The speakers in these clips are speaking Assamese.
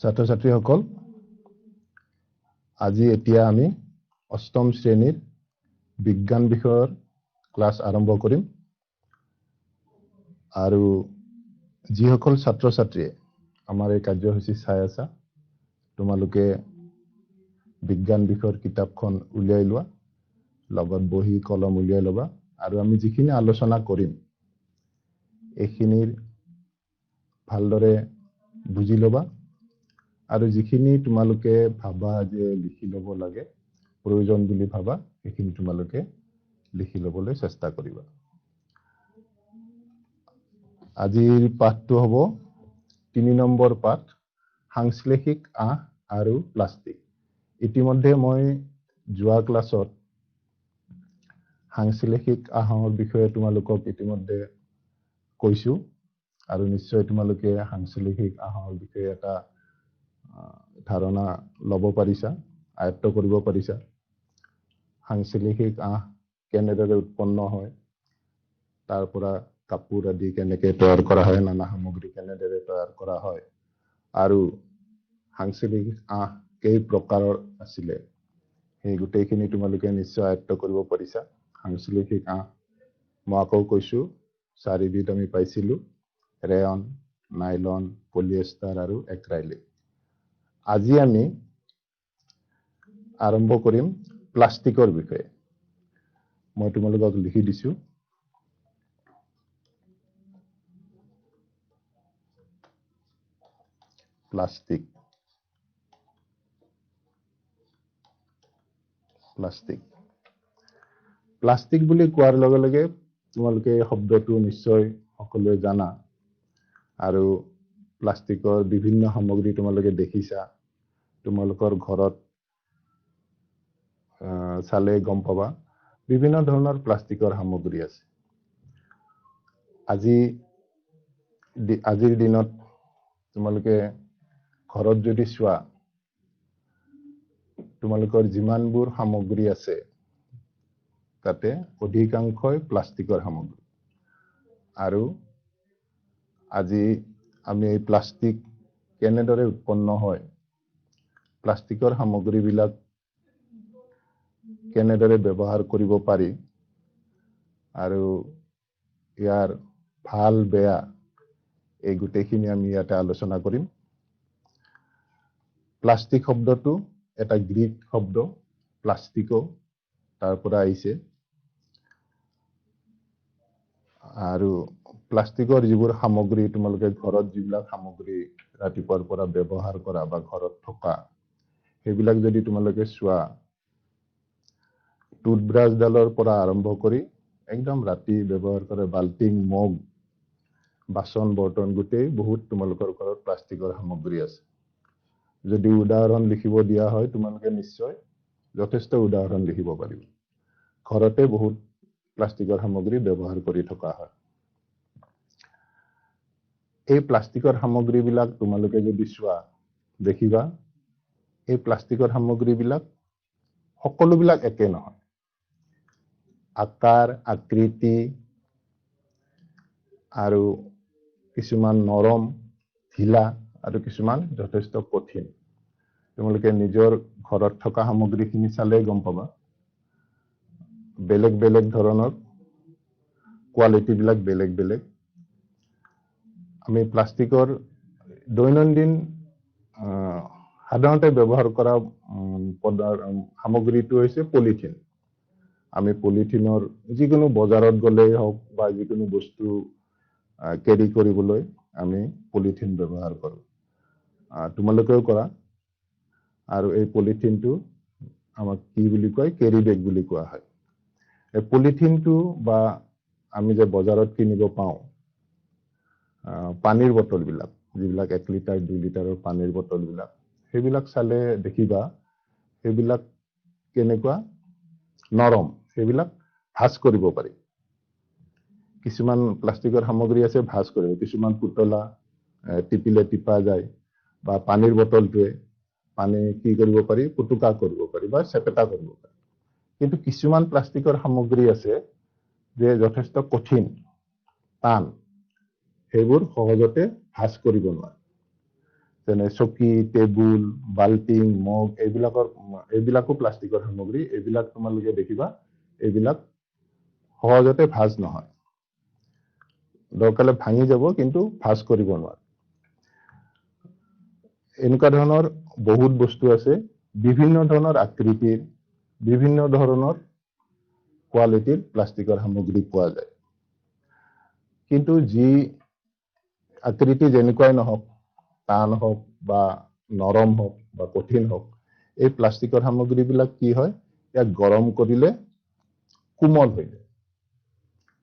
ছাত্ৰ ছাত্ৰীসকল আজি এতিয়া আমি অষ্টম শ্ৰেণীৰ বিজ্ঞান বিষয়ৰ ক্লাছ আৰম্ভ কৰিম আৰু যিসকল ছাত্ৰ ছাত্ৰীয়ে আমাৰ এই কাৰ্যসূচী চাই আছা তোমালোকে বিজ্ঞান বিষয়ৰ কিতাপখন উলিয়াই লোৱা লগত বহি কলম উলিয়াই লবা আৰু আমি যিখিনি আলোচনা কৰিম এইখিনিৰ ভালদৰে বুজি লবা আৰু যিখিনি তোমালোকে ভাবা যে লিখি লব লাগে প্ৰয়োজন বুলি ভাবা এইখিনি তোমালোকে লিখি লবলৈ চেষ্টা কৰিবা আজিৰ পাঠটো হ'ব 3 নম্বৰ পাঠ সাংশ্লেষিক আঁহ আৰু প্লাষ্টিক ইতিমধ্যে মই যোৱা ক্লাছত সাংশ্লেষিক আঁহৰ বিষয়ে তোমালোকক ইতিমধ্যে কৈছো আৰু নিশ্চয় তোমালোকে সাংশ্লেষিক আঁহৰ বিষয়ে এটা ধাৰণা ল'ব পাৰিছা আয়ত্ত কৰিব পাৰিছা সাংশ্লেষিক আঁহ কেনেদৰে উৎপন্ন হয় তাৰ পৰা কাপোৰ আদি কেনেকৈ তৈয়াৰ কৰা হয় নানা সামগ্ৰী কেনেদৰে তৈয়াৰ কৰা হয় আৰু সাংশ্লেষিক আঁহ কেই প্ৰকাৰৰ আছিলে সেই গোটেইখিনি তোমালোকে নিশ্চয় আয়ত্ত কৰিব পাৰিছা সাংশ্লেষিক আঁহ মই আকৌ কৈছো 4বিধ আমি পাইছিলো ৰেয়ন নাইলন পলিয়েষ্টাৰ আৰু এক্ৰাইলিক আজি আমি আৰম্ভ কৰিম প্লাষ্টিকৰ বিষয়ে মই তোমালোকক লিখি দিছো প্লাষ্টিক প্লাষ্টিক প্লাষ্টিক বুলি কোৱাৰ লগে লগে তোমালোকে শব্দটো নিশ্চয় সকলোৱে জানা আৰু প্লাষ্টিকৰ বিভিন্ন সামগ্ৰী তোমালোকে দেখিছা তোমালোকৰ ঘৰত চালে গম পাবা বিভিন্ন ধৰণৰ প্লাষ্টিকৰ সামগ্ৰী আছে আজিৰ দিনত তোমালোকে ঘৰত যদি চোৱা তোমালোকৰ যিমানবোৰ সামগ্ৰী আছে তাতে অধিকাংশই প্লাষ্টিকৰ সামগ্ৰী আৰু আজি আমি এই প্লাষ্টিক কেনেদৰে উৎপন্ন হয় প্লাষ্টিকৰ সামগ্ৰীবিলাক কেনেদৰে ব্যৱহাৰ কৰিব পাৰি আৰু ইয়াৰ ভাল বেয়া এই গোটেইখিনি আমি ইয়াতে আলোচনা কৰিম প্লাষ্টিক শব্দটো এটা গ্ৰীক শব্দ প্লাষ্টিকো তাৰ পৰা আহিছে আৰু প্লাষ্টিকৰ যিবোৰ সামগ্ৰী তোমালোকে ঘৰত যিবিলাক সামগ্ৰী ৰাতিপুৱাৰ পৰা ব্যৱহাৰ কৰা বা ঘৰত থকা সেইবিলাক যদি তোমালোকে চোৱা টুথব্ৰাছডালৰ পৰা আৰম্ভ কৰি একদম ৰাতি ব্যৱহাৰ কৰা বাল্টিং মগ বাচন বৰ্তন গোটেই বহুত তোমালোকৰ ঘৰত প্লাষ্টিকৰ সামগ্ৰী আছে যদি উদাহৰণ লিখিব দিয়া হয় তোমালোকে নিশ্চয় যথেষ্ট উদাহৰণ লিখিব পাৰিব ঘৰতে বহুত প্লাষ্টিকৰ সামগ্ৰী ব্যৱহাৰ কৰি থকা হয় এই প্লাষ্টিকৰ সামগ্ৰীবিলাক তোমালোকে যদি চোৱা দেখিবা এই প্লাষ্টিকৰ সামগ্ৰীবিলাক সকলোবিলাক একে নহয় আকাৰ আকৃতি আৰু কিছুমান নৰম ঢিলা আৰু কিছুমান যথেষ্ট কঠিন তোমালোকে নিজৰ ঘৰত থকা সামগ্ৰীখিনি চালে গম পাবা বেলেগ বেলেগ ধৰণৰ কোৱালিটি বিলাক বেলেগ বেলেগ আমি প্লাষ্টিকৰ দৈনন্দিন সাধাৰণতে ব্যৱহাৰ কৰা সামগ্ৰীটো হৈছে পলিথিন আমি পলিথিনৰ যিকোনো বজাৰত গ'লেই হওক বা যিকোনো বস্তু কেৰি কৰিবলৈ আমি পলিথিন ব্যৱহাৰ কৰোঁ তোমালোকেও কৰা আৰু এই পলিথিনটো আমাক কি বুলি কয় কেৰি বেগ বুলি কোৱা হয় এই পলিথিনটো বা আমি যে বজাৰত কিনিব পাওঁ পানীৰ বটলবিলাক যিবিলাক 1 লিটাৰ 2 লিটাৰৰ পানীৰ বটলবিলাক সেইবিলাক চালে দেখিবা সেইবিলাক কেনেকুৱা নৰম সেইবিলাক ভাঁজ কৰিব পাৰি কিছুমান প্লাষ্টিকৰ সামগ্ৰী আছে ভাঁজ কৰিব কিছুমান পুতলা টিপিলে টিপা যায় বা পানীৰ বটলটোৱে পানী কি কৰিব পাৰি পুতুকা কৰিব পাৰি বা চেপেটা কৰিব পাৰি কিন্তু কিছুমান প্লাষ্টিকৰ সামগ্ৰী আছে যে যথেষ্ট কঠিন টান সেইবোৰ সহজতে ভাঁজ কৰিব নোৱাৰে যেনে চকী, টেবুল, বাল্টিং, মগ এইবিলাকো প্লাষ্টিকৰ সামগ্ৰী। এইবিলাক তোমালোকে দেখিবা এইবিলাক সহজতে ভাঁজ নহয়, দৰকাৰে ভাঙি যাব কিন্তু ভাঁজ কৰিব নোৱাৰে। এনেকুৱা ধৰণৰ বহুত বস্তু আছে, বিভিন্ন ধৰণৰ আকৃতিৰ, বিভিন্ন ধৰণৰ কোৱালিটিৰ প্লাষ্টিকৰ সামগ্ৰী পোৱা যায়। কিন্তু যি আকৃতি যেনেকুৱাই নহওক, টান হওক বা নৰম হওক বা কঠিন হওক, এই প্লাষ্টিকৰ সামগ্ৰীবিলাক কি হয়, ইয়াক গৰম কৰিলে কোমল হৈ যায়।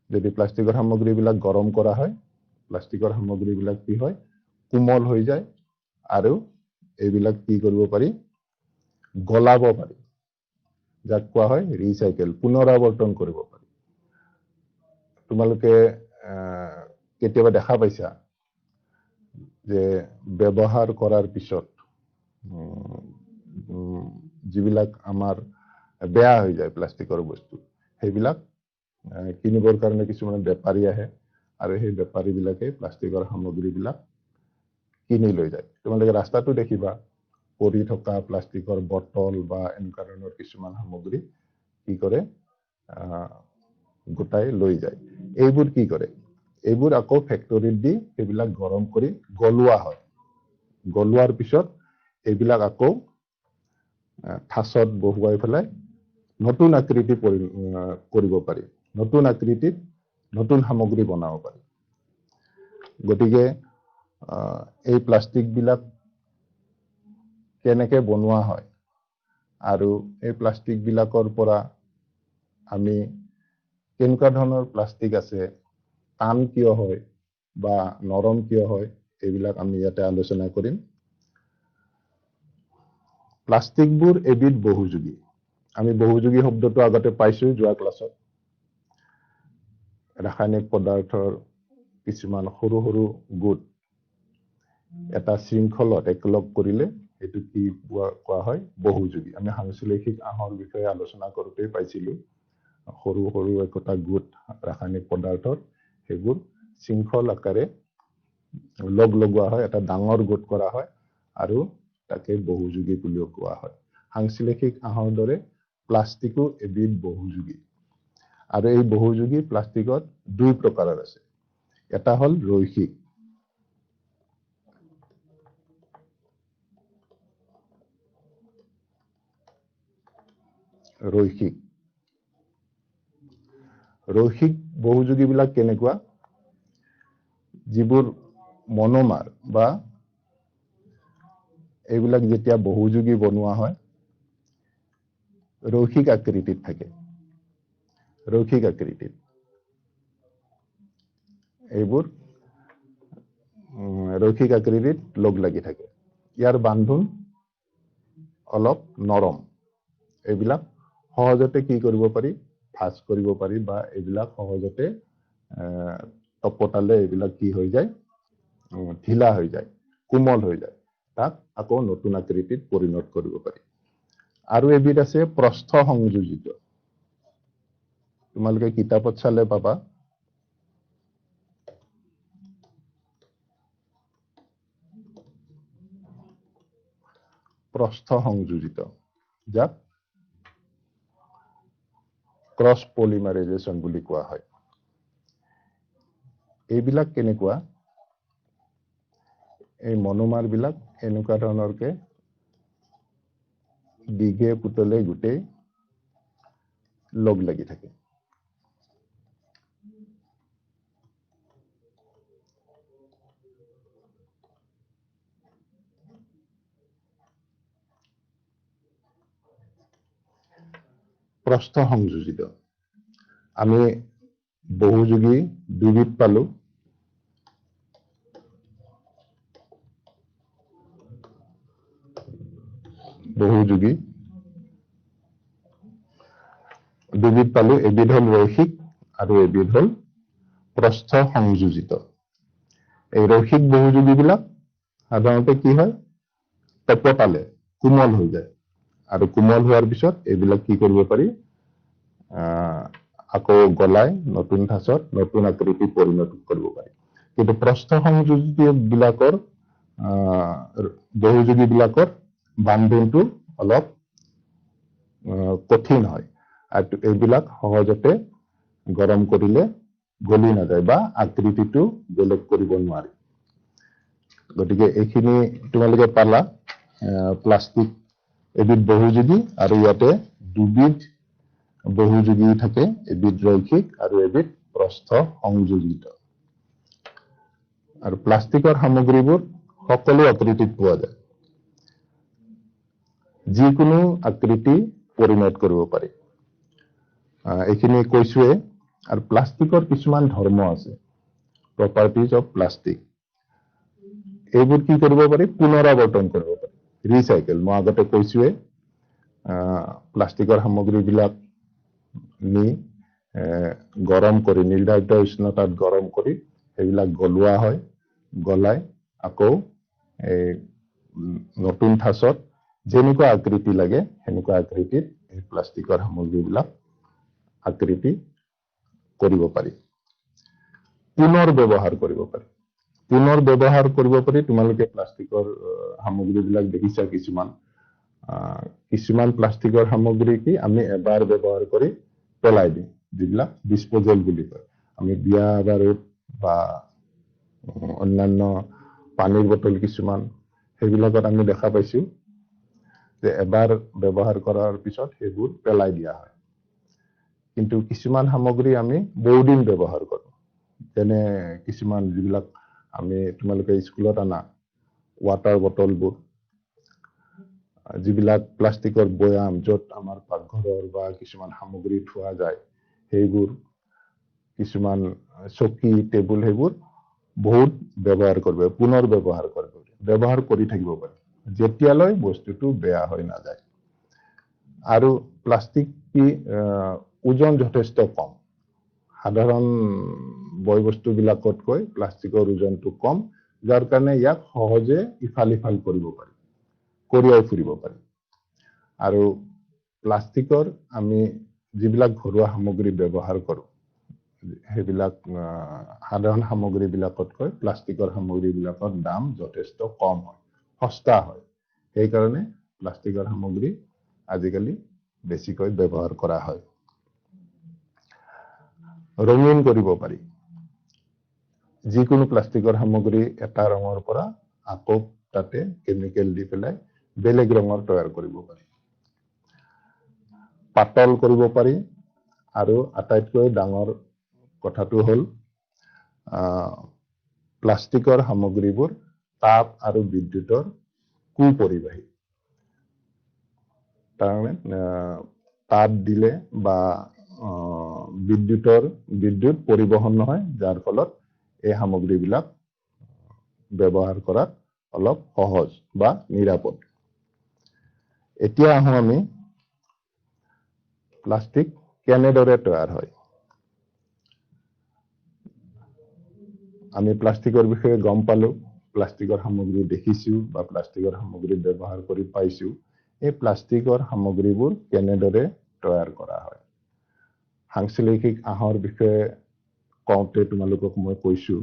যদি প্লাষ্টিকৰ সামগ্ৰীবিলাক গৰম কৰা হয়, প্লাষ্টিকৰ সামগ্ৰীবিলাক কি হয়, কোমল হৈ যায় আৰু এইবিলাক কি কৰিব পাৰি, গলাব পাৰি, যাক কোৱা হয় ৰিচাইকেল, পুনৰাৱৰ্তন কৰিব পাৰি। তোমালোকে কেতিয়াবা দেখা পাইছা যে ব্যৱহাৰ কৰাৰ পিছত যিবিলাক আমাৰ বেয়া হৈ যায় প্লাষ্টিকৰ বস্তু, সেইবিলাক কিনিবৰ কাৰণে কিছুমান বেপাৰী আহে আৰু সেই বেপাৰীবিলাকে প্লাষ্টিকৰ সামগ্ৰীবিলাক কিনি লৈ যায়। তোমালোকে ৰাস্তাটো দেখিবা পৰি থকা প্লাষ্টিকৰ বটল বা এনেকুৱা ধৰণৰ কিছুমান সামগ্ৰী কি কৰে, গোটাই লৈ যায়। এইবোৰ কি কৰে, এইবোৰ আকৌ ফেক্টৰীত দি সেইবিলাক গৰম কৰি গলোৱা হয়। গলোৱাৰ পিছত এইবিলাক আকৌ ঠাচত বহুৱাই পেলাই নতুন আকৃতি কৰিব পাৰি, নতুন আকৃতিত নতুন সামগ্ৰী বনাব পাৰি। গতিকে এই প্লাষ্টিকবিলাক কেনেকৈ বনোৱা হয় আৰু এই প্লাষ্টিকবিলাকৰ পৰা আমি কেনেকুৱা ধৰণৰ প্লাষ্টিক আছে, টান কিয় হয় বা নৰম কিয় হয়, এইবিলাক আমি ইয়াতে আলোচনা কৰিম। প্লাষ্টিকবোৰ এবিধ বহুযোগী। আমি বহুযোগী শব্দটো আগতে পাইছো যোৱা ক্লাছত। ৰাসায়নিক পদাৰ্থৰ কিছুমান সৰু সৰু গোট এটা শৃংখলত একেলগ কৰিলে এইটো কি কোৱা হয়, বহুযোগী। আমি সাংশ্লেষিক আহৰ বিষয়ে আলোচনা কৰোঁতেই পাইছিলো, সৰু সৰু একোটা গোট ৰাসায়নিক পদাৰ্থৰ, সেইবোৰ শৃংখল আকাৰে লগ লগোৱা হয়, এটা ডাঙৰ গোট কৰা হয় আৰু তাকে বহুযোগী বুলিও কোৱা হয়। সাংশ্লেষিক আহৰ দৰে প্লাষ্টিকো এবিধ বহুযোগী। আৰু এই বহুযোগী প্লাষ্টিকত দুই প্ৰকাৰৰ আছে। এটা হ'ল ৰৈখিক। ৰৈখিক বহুযোগীবিলাক কেনেকুৱা, যিবোৰ মনোমাৰ বা এইবিলাক যেতিয়া বহুযোগী বনোৱা হয়, ৰৈখিক আকৃতিত থাকে। ৰৈখিক আকৃতিত এইবোৰ ৰৈখিক আকৃতিত লগ লাগি থাকে। ইয়াৰ বান্ধোন অলপ নৰম। এইবিলাক সহজতে কি কৰিব পাৰি, ভাঁজ কৰিব পাৰি বা এইবিলাক সহজতে তপতালে এইবিলাক কি হৈ যায়, ঢিলা হৈ যায়, কোমল হৈ যায়। তাক আকৌ নতুন আকৃতিত পৰিণত কৰিব পাৰি। আৰু এবিধ আছে প্ৰস্থ সংযোজিত। তোমালোকে কিতাপত চালে পাবা, প্ৰস্থ সংযোজিত, যাক ক্ৰছ পলিমাৰাইজেশ্যন বুলি কোৱা হয়। এইবিলাক কেনেকুৱা, এই মনোমাৰ বিলাক এনেকুৱা ধৰণৰকে দীঘে পুতলে গোটেই লগ লাগি থাকে। প্ৰস্থ সংযোজিত। আমি বহুযোগী দুবিধ পালো। বহুযোগী দুবিধ পালো, এবিধ হল ৰৈখিক আৰু এবিধ হল প্ৰস্থ সংযোজিত। এই ৰৈখিক বহুযোগী বিলাক সাধাৰণতে কি হয়, তপতালে কোমল হৈ যায় আৰু কোমল হোৱাৰ পিছত এইবিলাক কি কৰিব পাৰি, আকৌ গলাই নতুন ঠাচত নতুন আকৃতি পৰিণত কৰিব পাৰি। কিন্তু প্ৰস্থ সংযোজিত বিলাকৰ বহুযোগীবিলাকৰ বান্ধোনটো অলপ কঠিন হয় আৰু এইবিলাক সহজতে গৰম কৰিলে গলি নাযায় বা আকৃতিটো বেলেগ কৰিব নোৱাৰি। গতিকে এইখিনি তোমালোকে পালা প্লাষ্টিক এবিধ বহুযোগী আৰু ইয়াতে দুবিধ বহুযোগী থাকে, এবিধ ৰৈখিক আৰু এবিধ প্ৰস্থ সংযোজিত। আৰু প্লাষ্টিকৰ সামগ্ৰীবোৰ সকলো আকৃতিত পোৱা যায়, যিকোনো আকৃতি পৰিণত কৰিব পাৰি। এইখিনি কৈছোৱে। আৰু প্লাষ্টিকৰ কিছুমান ধৰ্ম আছে, প্ৰপাৰ্টিজ অফ প্লাষ্টিক। এইবোৰ কি কৰিব পাৰি? পুনৰাবৰ্তন কৰিব পাৰি, ৰিচাইকেল। মই আগতে কৈছোৱে প্লাষ্টিকৰ সামগ্ৰীবিলাক নি গৰম কৰি, নিৰ্ধাৰিত উষ্ণতাত গৰম কৰি সেইবিলাক গলোৱা হয়, গলাই আকৌ নতুন ঠাচত যেনেকুৱা আকৃতি লাগে সেনেকুৱা আকৃতিত এই প্লাষ্টিকৰ সামগ্ৰীবিলাক আকৃতি কৰিব পাৰি। পুনৰ ব্যৱহাৰ কৰিব পাৰি। পুনৰ ব্যৱহাৰ কৰিব পাৰি। তোমালোকে প্লাষ্টিকৰ সামগ্ৰীবিলাক দেখিছা কিছুমান। কিছুমান প্লাষ্টিকৰ সামগ্ৰী কি আমি এবাৰ ব্যৱহাৰ কৰি পেলাই দিওঁ, যিবিলাক ডিসপোজেল বুলি কয়। আমি বিয়া বাৰুত বা অন্যান্য পানীৰ বটল কিছুমান সেইবিলাকত আমি দেখা পাইছো যে এবাৰ ব্যৱহাৰ কৰাৰ পিছত সেইবোৰ পেলাই দিয়া হয়। কিন্তু কিছুমান সামগ্ৰী আমি বহুদিন ব্যৱহাৰ কৰোঁ, যেনে কিছুমান যিবিলাক আমি তোমালোকে স্কুলত আনা ৱাটাৰ বটলবোৰ, যিবিলাক প্লাষ্টিকৰ বয়াম য'ত আমাৰ পাকঘৰৰ বা কিছুমান সামগ্ৰী থোৱা যায়, সেইবোৰ কিছুমান চকী টেবুল সেইবোৰ বহুত ব্যৱহাৰ কৰিব, পুনৰ ব্যৱহাৰ কৰিব, ব্যৱহাৰ কৰি থাকিব পাৰে যেতিয়ালৈ বস্তুটো বেয়া হৈ নাযায়। আৰু প্লাষ্টিক কি ওজন যথেষ্ট কম। সাধাৰণ বয় বস্তুবিলাকতকৈ প্লাষ্টিকৰ ওজনটো কম, যাৰ কাৰণে ইয়াক সহজে ইফাল সিফাল কৰিব পাৰি, কঢ়িয়াই ফুৰিব পাৰি। আৰু প্লাষ্টিকৰ আমি যিবিলাক ঘৰুৱা সামগ্ৰী ব্যৱহাৰ কৰোঁ, সেইবিলাক সাধাৰণ সামগ্ৰীবিলাকতকৈ প্লাষ্টিকৰ সামগ্ৰীবিলাকৰ দাম যথেষ্ট কম হয়, সস্তা হয়। সেইকাৰণে প্লাষ্টিকৰ সামগ্ৰী আজিকালি বেছিকৈ ব্যৱহাৰ কৰা হয়। ৰঙীন কৰিব পাৰি। যিকোনো প্লাষ্টিকৰ সামগ্ৰী এটা ৰঙৰ পৰা আকৌ তাতে কেমিকেল দি পেলাই বেলেগ ৰঙৰ তৈয়াৰ কৰিব পাৰি। পাতল কৰিব পাৰি। আৰু আটাইতকৈ ডাঙৰ কথাটো হ'ল প্লাষ্টিকৰ সামগ্ৰীবোৰ তাপ আৰু বিদ্যুতৰ কুপৰিবাহী। তাৰমানে তাপ দিলে বা বিদ্যুৎ পৰিবহন নহয়, যাৰ ফলত এই সামগ্ৰীবিলাক ব্যৱহাৰ কৰাত অলপ সহজ বা নিৰাপদ। এতিয়া আহোঁ আমি প্লাষ্টিক কেনেদৰে তৈয়াৰ হয়। আমি প্লাষ্টিকৰ বিষয়ে গম পালো, প্লাষ্টিকৰ সামগ্ৰী দেখিছো বা প্লাষ্টিকৰ সামগ্ৰী ব্যৱহাৰ কৰি পাইছো। এই প্লাষ্টিকৰ সামগ্ৰীবোৰ কেনেদৰে তৈয়াৰ কৰা হয়। সাংশ্লেষিক আঁহৰ বিষয়ে কওঁতে তোমালোকক মই কৈছো,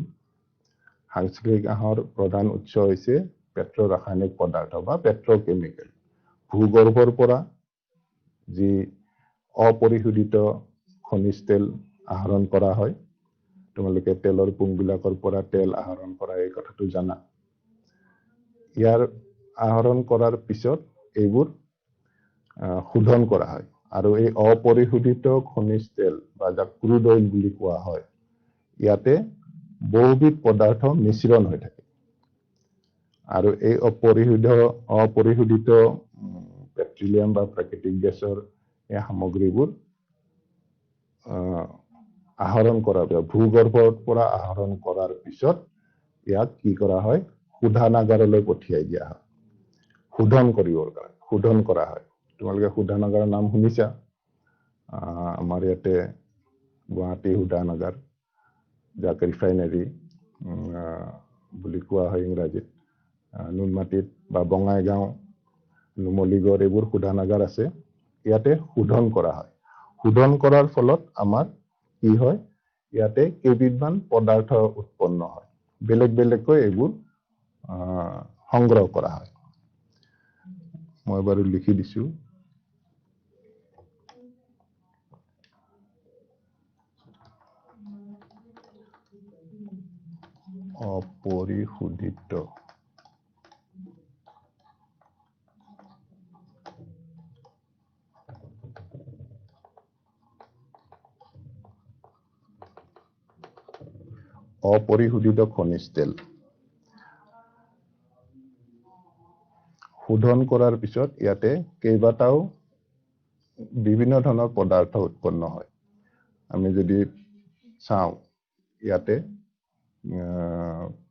সাংশ্লেষিক আঁহৰ প্ৰধান উৎস হৈছে পেট্ৰ ৰাসায়নিক পদাৰ্থ বা পেট্ৰকেমিকেল। ভূগৰ্ভৰ পৰা যি অপৰিশোধিত খনিজ তেল আহৰণ কৰা হয়। তোমালোকে তেলৰ পুংবিলাকৰ পৰা তেল আহৰণ কৰা এই কথাটো জানা। ইয়াৰ আহৰণ কৰাৰ পিছত এইবোৰ শোধন কৰা হয়। আৰু এই অপৰিশোধিত খনিজ তেল বা যাক ক্ৰুড অইল বুলি কোৱা হয়, ইয়াতে বহুবিধ পদাৰ্থ মিশ্ৰণ হৈ থাকে। আৰু এই অপৰিশোধিত পেট্ৰলিয়াম বা প্ৰাকৃতিক গেছৰ এই সামগ্ৰীবোৰ আহৰণ কৰাৰ পিছত, ভূগৰ্ভৰ পৰা আহৰণ কৰাৰ পিছত ইয়াক কি কৰা হয়, শোধনাগাৰলৈ পঠিয়াই দিয়া হয়। শোধন কৰিবৰ কাৰণে শোধন কৰা হয়। তোমালোকে শোধনাগাৰৰ নাম শুনিছা। আমাৰ ইয়াতে গুৱাহাটী শোধনাগাৰ, যাক ৰিফাইনাৰী বুলি কোৱা হয় ইংৰাজীত, নুনমাটিত বা বঙাইগাঁও, নুমলীগড় এইবোৰ শোধনাগাৰ আছে। ইয়াতে শোধন কৰা হয়। শোধন কৰাৰ ফলত আমাৰ কি হয়, ইয়াতে কেইবিধমান পদাৰ্থ উৎপন্ন হয়। বেলেগ বেলেগকৈ এইবোৰ সংগ্ৰহ কৰা হয়। মই বাৰু লিখি দিছো। অপৰিশোধিত খনিজ তেল শোধন কৰাৰ পিছত ইয়াতে কেইবাটাও বিভিন্ন ধৰণৰ পদাৰ্থ উৎপন্ন হয়। আমি যদি চাওঁ ইয়াতে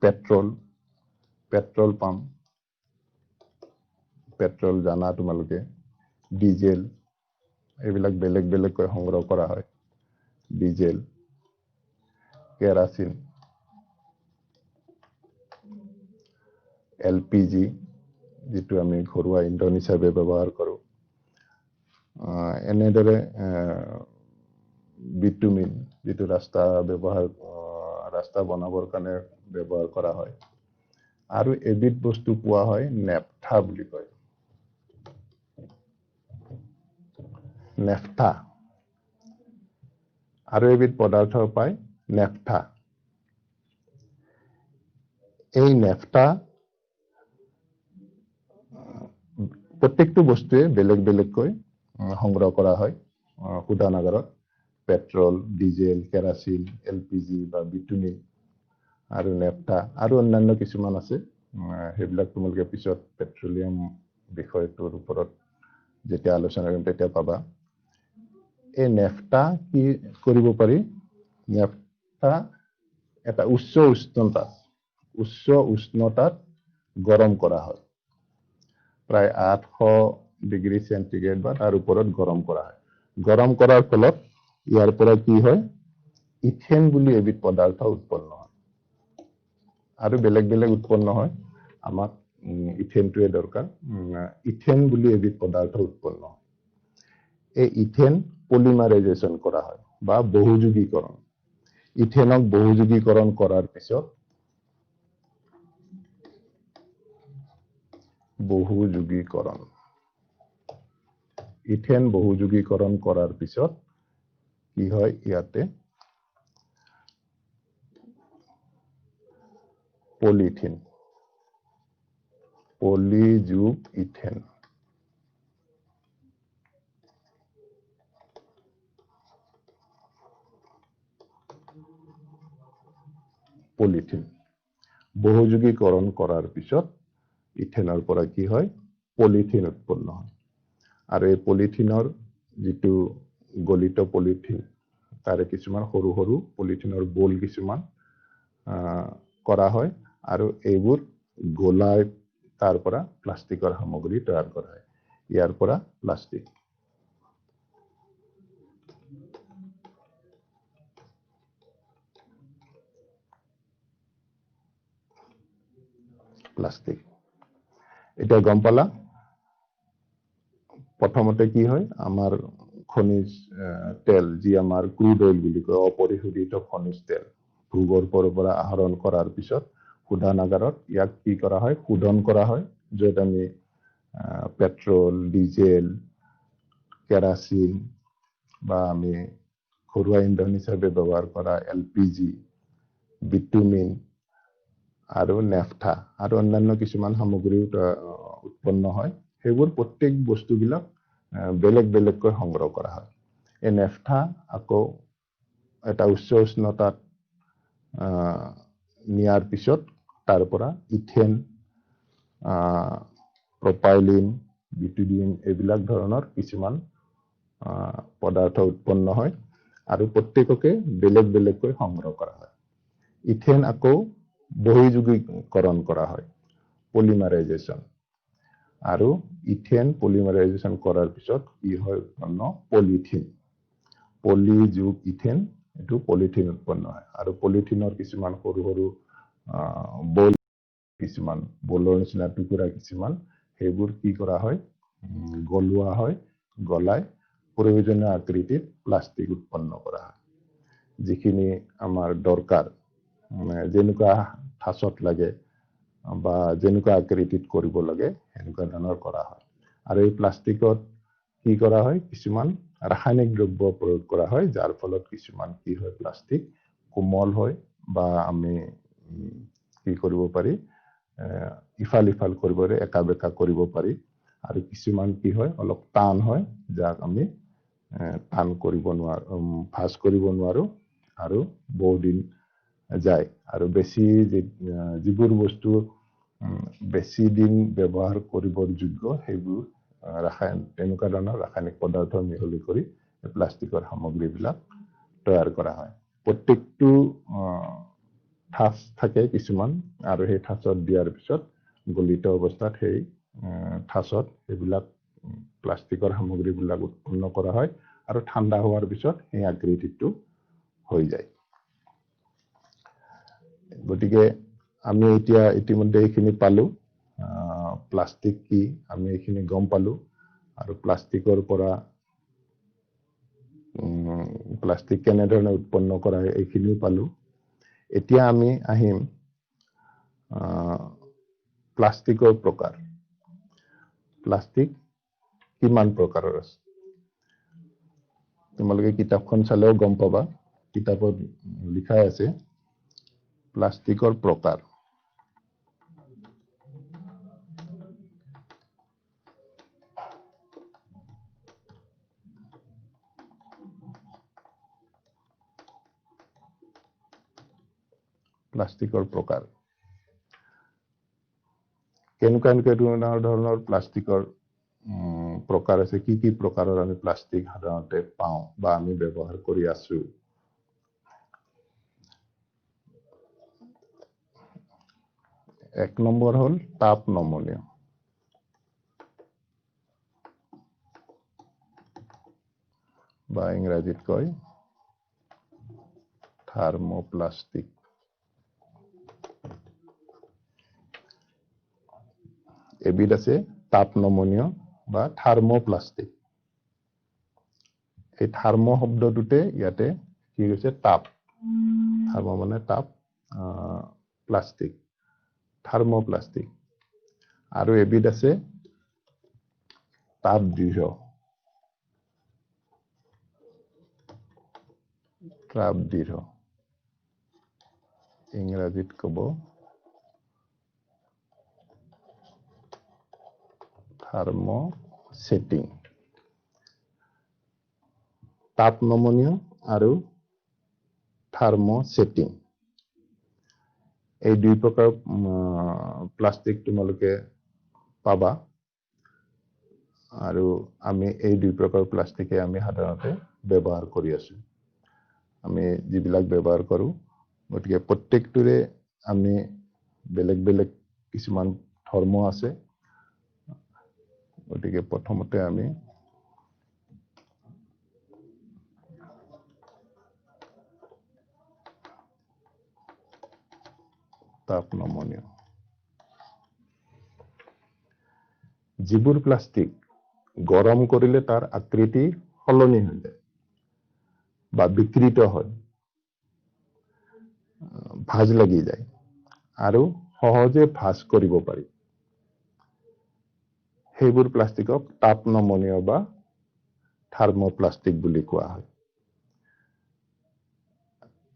পেট্ৰল পাম, পেট্ৰল জানা তোমালোকে, ডিজেল, এইবিলাক বেলেগ বেলেগকৈ সংগ্ৰহ কৰা হয়। ডিজেল, কেৰাচিন, এলপিজি, যিটো আমি ঘৰুৱা ইন্ধন হিচাপে ব্যৱহাৰ কৰোঁ। এনেদৰে বিটুমিন, যিটো ৰাস্তা বনাবৰ কাৰণে ব্যৱহাৰ কৰা হয়। আৰু এবিধ বস্তু পোৱা হয় নেফথা বুলি কয়। নেফথা, আৰু এবিধ পদাৰ্থ পায় নেফথা। এই নেফথা প্ৰত্যেকটো বস্তুৱে বেলেগ বেলেগকৈ সংগ্ৰহ কৰা হয় শোধনাগাৰত। পেট্ৰল, ডিজেল, কেৰাচিন, এলপিজি বা বিটুমিন আৰু নেফথা আৰু অন্যান্য কিছুমান আছে। সেইবিলাক তোমালোকে পিছত পেট্ৰলিয়াম বিষয়টোৰ ওপৰত যেতিয়া আলোচনা কৰিম তেতিয়া পাবা। এই নেফথা কি কৰিব পাৰি? নেফথা এটা উচ্চ উষ্ণতাত গৰম কৰা হয়। প্ৰায় 800 ডিগ্ৰী চেণ্টিগ্ৰেড বা তাৰ ওপৰত গৰম কৰা হয়। গৰম কৰাৰ ফলত ইয়াৰ পৰা কি হয়? ইথেন বুলি এবিধ পদাৰ্থ উৎপন্ন হয়। আৰু বেলেগ বেলেগ উৎপন্ন হয়, আমাক ইথেনটোৱে দৰকাৰ। ইথেন বুলি এবিধ পদাৰ্থ উৎপন্ন হয়। এই ইথেন পলিমাৰাইজেশ্যন কৰা হয় বা বহুযোগীকৰণ। ইথেনক বহুযোগীকৰণ কৰাৰ পিছত ইথেন বহুযোগীকৰণ কৰাৰ পিছত কি হয়? ইয়াতে পলিযোগ ইথেন। পলিথিন বহুযোগীকৰণ কৰাৰ পিছত ইথেনৰ পৰা কি হয়? পলিথিন উৎপন্ন হয়। আৰু এই পলিথিনৰ যিটো গলিত পলিথিন, তাৰে কিছুমান সৰু সৰু পলিথিনৰ বোল কিছুমান কৰা হয় আৰু এইবোৰ গলাই তাৰ পৰা প্লাষ্টিকৰ সামগ্ৰী তৈয়াৰ কৰা হয়। ইয়াৰ পৰা প্লাষ্টিক। এতিয়া গম পালা? প্ৰথমতে কি হয়? আমাৰ খনিজ তেল, যি আমাৰ ক্ৰুড অইল বুলি কয়, অপৰিশোধিত খনিজ তেল, ভূগৰ্ভৰ পৰা আহৰণ কৰাৰ পিছত শোধনাগাৰত ইয়াক কি কৰা হয়? শোধন কৰা হয়, য'ত আমি পেট্ৰল, ডিজেল, কেৰাচিন বা আমি ঘৰুৱা ইন্ধন হিচাপে ব্যৱহাৰ কৰা এলপিজি, বিটুমিন আৰু নেফথা আৰু অন্যান্য কিছুমান সামগ্ৰী উৎপন্ন হয়। সেইবোৰ প্ৰত্যেক বস্তুবিলাক বেলেগ বেলেগকৈ সংগ্ৰহ কৰা হয়। এই নেফথা আকৌ এটা উচ্চ উষ্ণতাত নিয়াৰ পিছত তাৰ পৰা ইথেন, প্ৰপাইলিন, বিটুডিন এইবিলাক ধৰণৰ কিছুমান পদাৰ্থ উৎপন্ন হয় আৰু প্ৰত্যেককে বেলেগ বেলেগকৈ সংগ্ৰহ কৰা হয়। ইথেন আকৌ বহুযোগীকৰণ কৰা হয়, পলিমাৰাইজেশ্যন। আৰু ইথেন পলিমাৰাইজেশ্যন কৰাৰ পিছত কি হয় উৎপন্ন? পলিথিন। পলিযোগ ইথেন, এইটো পলিথিন উৎপন্ন হয়। আৰু পলিথিনৰ কিছুমান সৰু সৰু বোল, কিছুমান বোলৰ নিচিনা টুকুৰা কিছুমান, সেইবোৰ কি কৰা হয়? গলোৱা হয়। গলাই প্ৰয়োজনীয় আকৃতিত প্লাষ্টিক উৎপন্ন কৰা হয়। যিখিনি আমাৰ দৰকাৰ, যেনেকুৱা ঠাচত লাগে, বা যেনেকুৱা আকৃতিত কৰিব লাগে এনেকুৱা ধৰণৰ কৰা হয় আৰু এই প্লাষ্টিকত কি কৰা হয় কিছুমান ৰাসায়নিক দ্ৰব্য প্ৰয়োগ কৰা হয় যাৰ ফলত কিছুমান কি হয় প্লাষ্টিক কোমল হয় বা আমি কি কৰিব পাৰি ইফাল ইফাল কৰিব পাৰি একা বেকা কৰিব পাৰি আৰু কিছুমান কি হয় অলপ টান হয় যাক আমি টান কৰিব নোৱাৰো ভাঁজ কৰিব নোৱাৰো আৰু বহুদিন যায় আৰু বেছি যিবোৰ বস্তু বেছি দিন ব্যৱহাৰ কৰিবৰ যোগ্য সেইবোৰ তেনেকুৱা ধৰণৰ ৰাসায়নিক পদাৰ্থ মিহলি কৰি প্লাষ্টিকৰ সামগ্ৰীবিলাক তৈয়াৰ কৰা হয় প্ৰত্যেকটো ঠাঁচ থাকে কিছুমান আৰু সেই ঠাঁচত দিয়াৰ পিছত গলিত অৱস্থাত সেই ঠাঁচত সেইবিলাক প্লাষ্টিকৰ সামগ্ৰীবিলাক উৎপন্ন কৰা হয় আৰু ঠাণ্ডা হোৱাৰ পিছত সেই আকৃতিটো হৈ যায় গতিকে আমি এতিয়া ইতিমধ্যে এইখিনি পালো প্লাষ্টিক কি আমি এইখিনি গম পালো আৰু প্লাষ্টিকৰ পৰা প্লাষ্টিক কেনেধৰণে উৎপন্ন কৰা হয় এইখিনিও পালো এতিয়া আমি আহিম প্লাষ্টিকৰ প্ৰকাৰ প্লাষ্টিক কিমান প্ৰকাৰৰ আছে তোমালোকে কিতাপখন চালেও গম পাবা কিতাপত লিখাই আছে প্লাষ্টিকৰ প্ৰকাৰ প্লাষ্টিকৰ প্ৰকাৰ কেনেকুৱা ধৰণৰ প্লাষ্টিকৰ প্ৰকাৰ আছে কি কি প্ৰকাৰৰ আমি প্লাষ্টিক সাধাৰণতে পাওঁ বা আমি ব্যৱহাৰ কৰি আছো এক নম্বৰ হল তাপ নমনীয় বা ইংৰাজীত কয় থাৰ্মোপ্লাষ্টিক এবিধ আছে তাপ নমনীয় বা থাৰ্মোপ্লাষ্টিক এই থাৰ্মো শব্দটোতে ইয়াতে কি হৈছে তাপ থাৰ্মো মানে তাপ প্লাষ্টিক থাৰ্মোপ্লাষ্টিক আৰু এবিধ আছে তাপ দৃঢ় ইংৰাজীত কব থাৰ্মোছেটিং তাপ নমনীয় আৰু থাৰ্মোছেটিং এই দুই প্ৰকাৰ প্লাষ্টিক তোমালোকে পাবা আৰু আমি এই দুই প্ৰকাৰ প্লাষ্টিকে আমি সাধাৰণতে ব্যৱহাৰ কৰি আছো আমি যিবিলাক ব্যৱহাৰ কৰো গতিকে প্ৰত্যেকটোৰে আমি বেলেগ বেলেগ কিছুমান ধৰ্ম আছে গতিকে প্ৰথমতে আমি তাপ নমনীয় যিবোৰ প্লাষ্টিক গৰম কৰিলে তাৰ আকৃতি সলনি হৈ যায় বা বিকৃত হয় ভাঁজ লাগি যায় আৰু সহজে ভাঁজ কৰিব পাৰি সেইবোৰ প্লাষ্টিকক তাপ নমনীয় বা থাৰ্মোপ্লাষ্টিক বুলি কোৱা হয়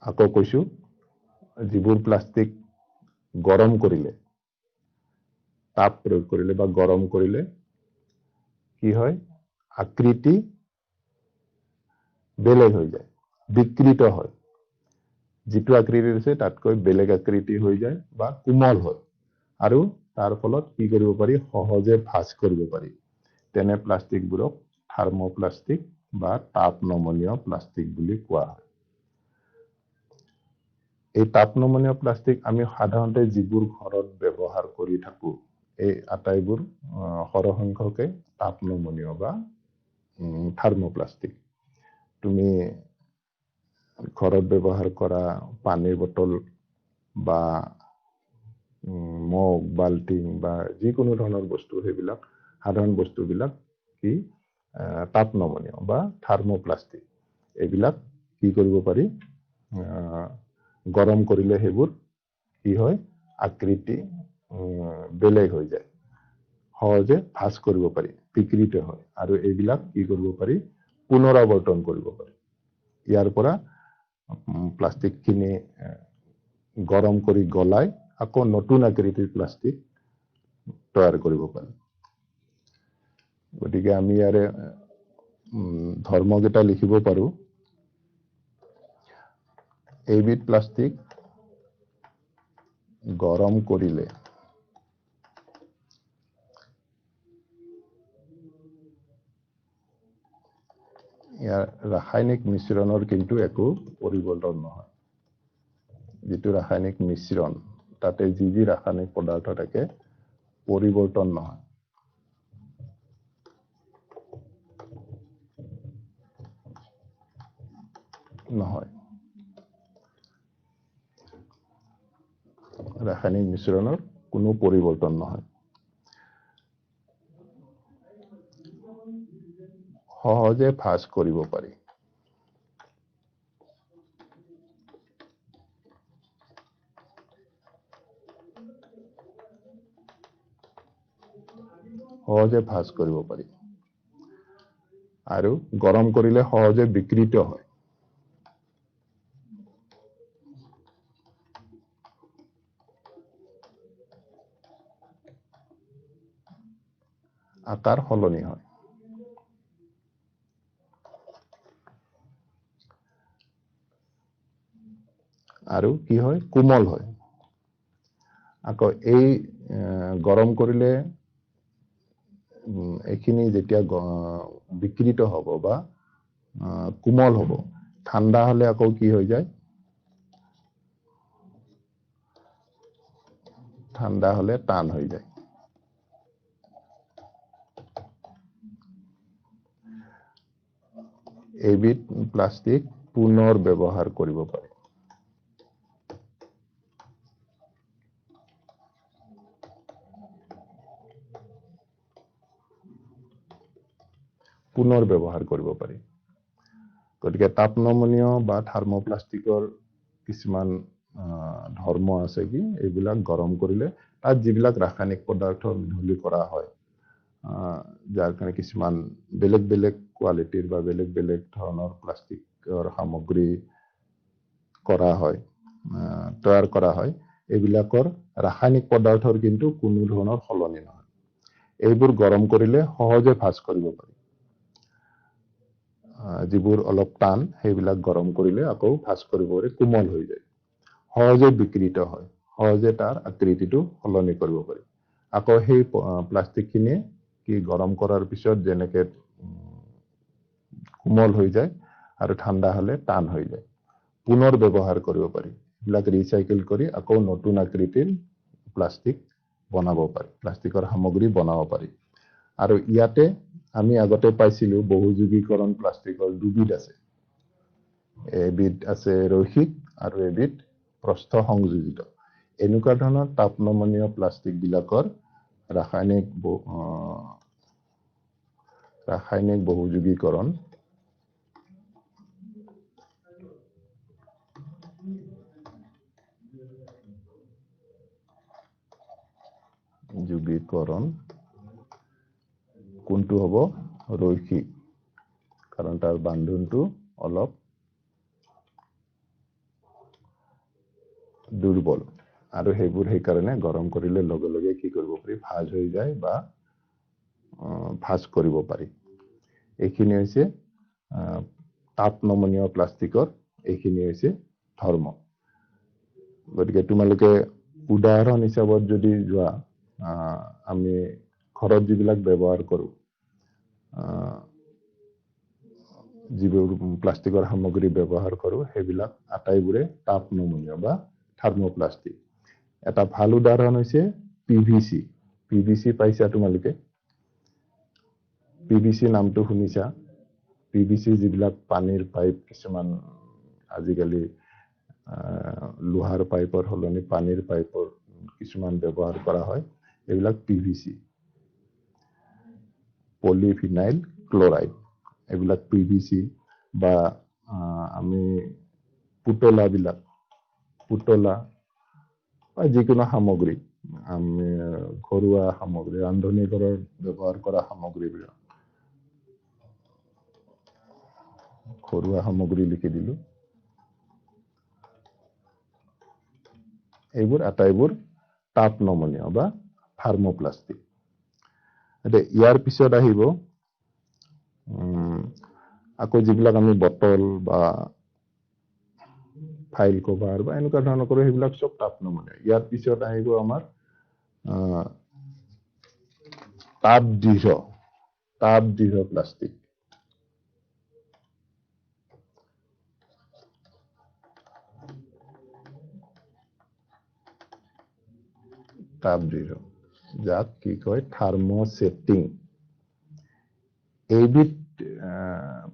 আকৌ কৈছো যিবোৰ প্লাষ্টিক গৰম কৰিলে তাপ প্ৰয়োগ কৰিলে বা গৰম কৰিলে কি হয় আকৃতি বেলেগ হৈ যায় বিকৃত হয় যিটো আকৃতি আছে তাতকৈ বেলেগ আকৃতি হৈ যায় বা কোমল হয় আৰু তাৰ ফলত কি কৰিব পাৰি সহজে ভাঁজ কৰিব পাৰি তেনে প্লাষ্টিকবোৰক থাৰ্মোপ্লাষ্টিক বা তাপ নমনীয় প্লাষ্টিক বুলি কোৱা হয় এই তাপ নমনীয় প্লাষ্টিক আমি সাধাৰণতে যিবোৰ ঘৰত ব্যৱহাৰ কৰি থাকো এই আটাইবোৰ সৰহ সংখ্যকে তাপ নমনীয় বা থাৰ্মোপ্লাষ্টিক তুমি ঘৰত ব্যৱহাৰ কৰা পানীৰ বটল বা মগ বাল্টিং বা যিকোনো ধৰণৰ বস্তু সেইবিলাক সাধাৰণ বস্তুবিলাক কি তাপ নমনীয় বা থাৰ্মোপ্লাষ্টিক এইবিলাক কি কৰিব পাৰি গৰম কৰিলে সেইবোৰ কি হয় আকৃতি বেলেগ হৈ যায়, সহজে ভাঁজ কৰিব পাৰি, বিকৃত হয় আৰু এইবিলাক কি কৰিব পাৰি, পুনৰাৱৰ্তন কৰিব পাৰি। ইয়াৰ পৰা প্লাষ্টিকখিনি গৰম কৰি গলাই আকৌ নতুন আকৃতিৰ প্লাষ্টিক তৈয়াৰ কৰিব পাৰি। গতিকে আমি ইয়াৰে ধৰ্মকেইটা লিখিব পাৰো। এইবিধ প্লাষ্টিক গৰম কৰিলে ইয়াৰ ৰাসায়নিক মিশ্ৰণৰ কিন্তু একো পৰিৱৰ্তন নহয়। যিটো ৰাসায়নিক মিশ্ৰণ, তাতে যি যি ৰাসায়নিক পদাৰ্থ থাকে পৰিৱৰ্তন নহয়। ৰাসায়নিক মিশ্ৰণৰ কোনো পৰিৱৰ্তন নহয়। সহজে ভাঁজ কৰিব পাৰি। সহজে ভাঁজ কৰিব পাৰি আৰু গৰম কৰিলে সহজে বিকৃত হয়। আকাৰ সলনি হয়। আৰু কি হয়, কোমল হয়। আকৌ এই গৰম কৰিলে এইখিনি যেতিয়া বিকৃত হ'ব বা কোমল হ'ব, ঠাণ্ডা হলে আকৌ কি হৈ যায়, ঠাণ্ডা হলে টান হৈ যায়। এইবিধ প্লাষ্টিক পুনৰ ব্যৱহাৰ কৰিব পাৰি। পুনৰ ব্যৱহাৰ কৰিব পাৰি। গতিকে তাপ নমনীয় বা থাৰ্মোপ্লাষ্টিকৰ কিছুমান ধৰ্ম আছে কি, এইবিলাক গৰম কৰিলে তাত যিবিলাক ৰাসায়নিক পদাৰ্থ মিহলি কৰা হয়, যাৰ কাৰণে কিছুমান বেলেগ বেলেগ কোৱালিটিৰ বা বেলেগ বেলেগ ধৰণৰ প্লাষ্টিকৰ সামগ্ৰী কৰা হয়, তৈয়াৰ কৰা হয়, এইবিলাকৰ ৰাসায়নিক পদাৰ্থৰ কিন্তু কোনো ধৰণৰ সলনি নহয়। এইবোৰ গৰম কৰিলে সহজে ভাঁজ কৰিব পাৰি। যিবোৰ অলপ টান, সেইবিলাক গৰম কৰিলে আকৌ ভাঁজ কৰিব পাৰি, কোমল হৈ যায়, সহজে বিকৃত হয়, সহজে তাৰ আকৃতিটো সলনি কৰিব পাৰি। আকৌ সেই প্লাষ্টিকখিনি কি গৰম কৰাৰ পিছত যেনেকে কোমল হৈ যায় আৰু ঠাণ্ডা হলে টান হৈ যায়, পুনৰ ব্যৱহাৰ কৰিব পাৰি। এইবিলাক ৰিচাইকেল কৰি আকৌ নতুন আকৃতিৰ প্লাষ্টিক বনাব পাৰি, প্লাষ্টিকৰ সামগ্ৰী বনাব পাৰি। আৰু ইয়াতে আমি আগতে পাইছিলো বহুযোগীকৰণ প্লাষ্টিকৰ দুবিধ আছে। এবিধ আছে ৰৈখিক আৰু এবিধ প্ৰস্থ সংযোজিত। এনেকুৱা ধৰণৰ তাপ নমনীয় প্লাষ্টিক বিলাকৰ ৰাসায়নিক বহুযোগীকৰণ কোনটো হ'ব, ৰৈখিক, কাৰণ তাৰ বান্ধোনটো অলপ দুৰ্বল আৰু সেইবোৰ সেইকাৰণে গৰম কৰিলে লগে লগে কি কৰিব পাৰি, ভাঁজ হৈ যায় বা ভাঁজ কৰিব পাৰি। এইখিনি হৈছে তাপ নমনীয় প্লাষ্টিকৰ এইখিনি হৈছে ধৰ্ম। গতিকে তোমালোকে উদাহৰণ হিচাপত যদি যোৱা, আমি ঘৰত যিবিলাক ব্যৱহাৰ কৰোঁ, যিবোৰ প্লাষ্টিকৰ সামগ্ৰী ব্যৱহাৰ কৰোঁ, সেইবিলাক আটাইবোৰে তাপ নমনীয় বা থাৰ্মোপ্লাষ্টিক। এটা ভাল উদাহৰণ হৈছে PVC। PVC পাইছা তোমালোকে? PVC নামটো শুনিছা? PVC যিবিলাক পানীৰ পাইপ, কিছুমান আজিকালি লোহাৰ পাইপৰ সলনি পানীৰ পাইপৰ কিছুমান ব্যৱহাৰ কৰা হয়, এইবিলাক PVC, পলিভিনাইল ক্লৰাইড। এইবিলাক PVC বা আমি পুতলা বা যিকোনো সামগ্ৰী, আমি ঘৰুৱা সামগ্ৰী ৰান্ধনী ঘৰৰ ব্যৱহাৰ কৰা সামগ্ৰীবিলাক ঘৰুৱা সামগ্ৰী লিখি দিলো এইবোৰ আটাইবোৰ তাপ নমনীয় বা থাৰ্মোপ্লাষ্টিক ইয়াৰ পিছত আহিব আকৌ যিবিলাক আমি বটল বা ফাইল কভাৰ বা এনেকুৱা ধৰণৰ কৰে সেইবিলাক সব তাপ নমনীয় ইয়াৰ পিছত আহিব আমাৰ তাপ দৃঢ় প্লাষ্টিক তাপ দৃঢ় যাক কি কয় থাৰ্মোসেটিং এইবিধ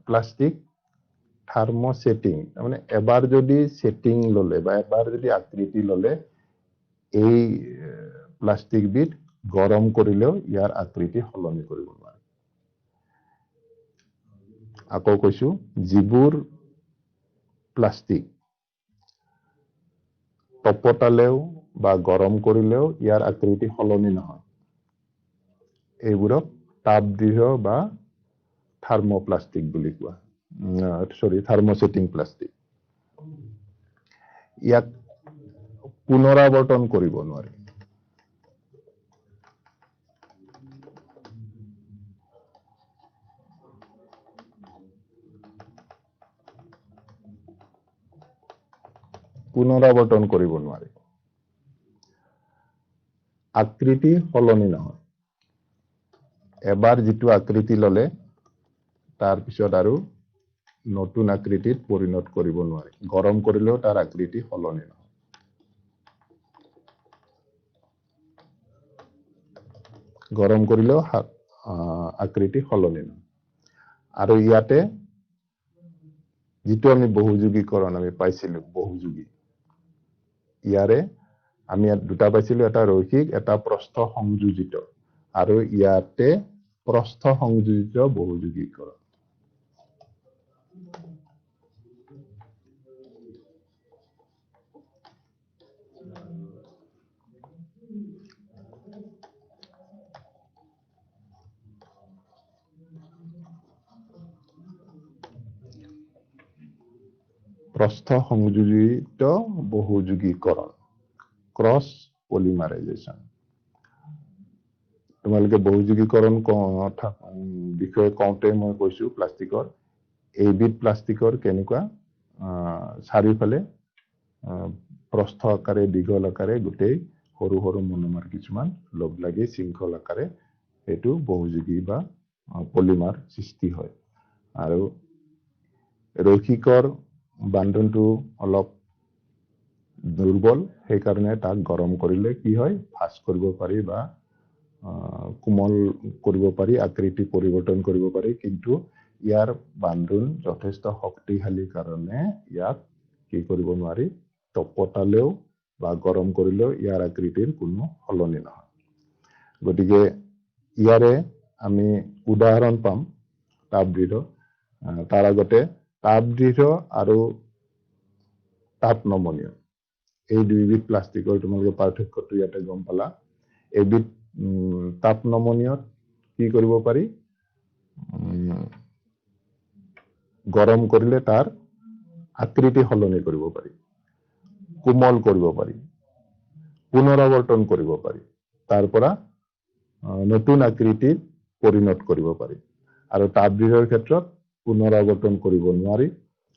প্লাষ্টিক থাৰ্মোসেটিং মানে এবাৰ যদি সেটিং ললে বা এবাৰ যদি আকৃতি ললে এই প্লাষ্টিক বিধ গৰম কৰিলেও ইয়াৰ আকৃতি সলনি কৰিব নোৱাৰে আকৌ কৈছো যিবোৰ প্লাষ্টিক তপতালেও বা গৰম কৰিলেও ইয়াৰ আকৃতি সলনি নহয় এইবোৰক তাপ দৃঢ় বা থাৰ্মোপ্লাষ্টিক বুলি কোৱা থাৰ্মোসেটিং প্লাষ্টিক ইয়াক পুনৰাবৰ্তন কৰিব নোৱাৰি পুনৰাবৰ্তন কৰিব নোৱাৰি আকৃতি সলনি নহয় এবাৰ যিটো আকৃতি ললে তাৰ পিছত আৰু নতুন আকৃতিত পৰিণত কৰিব নোৱাৰি গৰম কৰিলেও তাৰ আকৃতি সলনি নহয় গৰম কৰিলেও আকৃতি সলনি নহয় আৰু ইয়াতে যিটো আমি বহুযোগীকৰণ আমি পাইছিলো বহুযোগী ইয়াৰে আমি দুটা পাইছিলো এটা ৰৈখিক এটা প্ৰস্থ সংযোজিত আৰু ইয়াতে প্ৰস্থ সংযোজিত বহুযোগীকৰণ প্ৰস্থ সংযোজিত বহুযোগীকৰণ ক্ৰছ পলিমাৰাইজেশ্যন তোমালোকে বহুযোগীকৰণ বিষয়ে কওঁতে মই কৈছো প্লাষ্টিকৰ এইবিধ প্লাষ্টিকৰ কেনেকুৱা চাৰিওফালে প্ৰস্থ আকাৰে দীঘল আকাৰে গোটেই সৰু সৰু মনোমাৰ কিছুমান লগ লাগি শৃংখল আকাৰে এইটো বহুযোগী বা পলিমাৰ সৃষ্টি হয় আৰু ৰৈখিকৰ বান্ধনটো অলপ দুৰ্বল সেইকাৰণে তাক গৰম কৰিলে কি হয় ফাঁচ কৰিব পাৰি বা কোমল কৰিব পাৰি আকৃতি পৰিৱৰ্তন কৰিব পাৰি কিন্তু ইয়াৰ বান্ধন যথেষ্ট শক্তিশালী কাৰণে ইয়াক কি কৰিব নোৱাৰি তপতালেও বা গৰম কৰিলেও ইয়াৰ আকৃতিৰ কোনো সলনি নহয় গতিকে ইয়াৰে আমি উদাহৰণ পাম তাপদৃঢ় তাৰ আগতে তাপদৃঢ় আৰু তাপ নমনীয় এই দুইবিধ প্লাষ্টিকৰ তোমালোকে পাৰ্থক্যটো ইয়াতে গম পালা এবিধ তাপ নমনীয়ত কি কৰিব পাৰি গৰম কৰিলে তাৰ আকৃতি সলনি কৰিব পাৰি কোমল কৰিব পাৰি পুনৰাবৰ্তন কৰিব পাৰি তাৰ পৰা নতুন আকৃতিত পৰিণত কৰিব পাৰি আৰু তাপদৃঢ়ৰ ক্ষেত্ৰত পুনৰাবৰ্তন কৰিব নোৱাৰি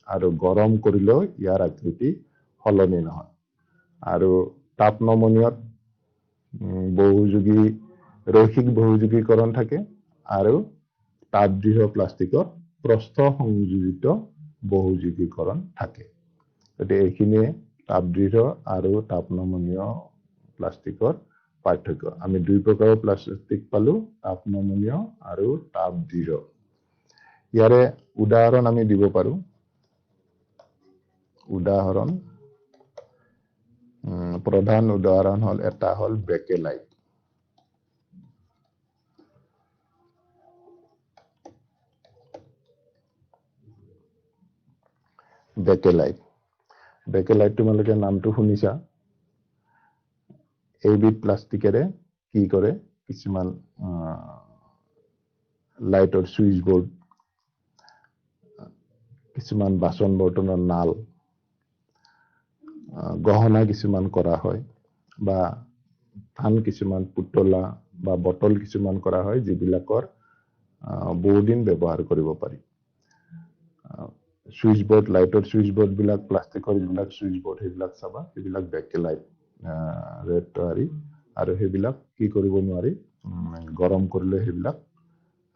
আৰু গৰম কৰিলেও ইয়াৰ আকৃতি সলনি নহয় আৰু তাপ নমনীয়ত বহুযোগী ৰৈখিক বহুযোগীকৰণ থাকে আৰু তাপদৃঢ় প্লাষ্টিকৰ প্ৰস্থ সংযোজিত বহুযোগীকৰণ থাকে গতিকে এইখিনিয়ে তাপদৃঢ় আৰু তাপ নমনীয় প্লাষ্টিকৰ পাৰ্থক্য আমি দুই প্ৰকাৰৰ প্লাষ্টিক পালো তাপ নমনীয় আৰু তাপদৃঢ় ইয়াৰে উদাহৰণ আমি দিব পাৰো উদাহৰণ প্ৰধান উদাহৰণ হল এটা হল বেকেলাইট বেকেলাইট তোমালোকে নামটো শুনিছা এইবিধ প্লাষ্টিকেৰে কি কৰে কিছুমান লাইটৰ সুইচ বোৰ্ড কিছুমান বাচন বৰ্তনৰ নাল গহনা কিছুমান কৰা হয় বা ধান কিছুমান পুতলা বা বটল কিছুমান কৰা হয় যিবিলাকৰ বহুদিন ব্যৱহাৰ কৰিব পাৰি সুইচ বোৰ্ড লাইটৰ সুইচ বোৰ্ড বিলাক প্লাষ্টিকৰ যিবিলাক সুইচ বোৰ্ড সেইবিলাক চাবা সেইবিলাক বেকেলাইট ৰেড তৈয়াৰী আৰু সেইবিলাক কি কৰিব নোৱাৰি গৰম কৰিলে সেইবিলাক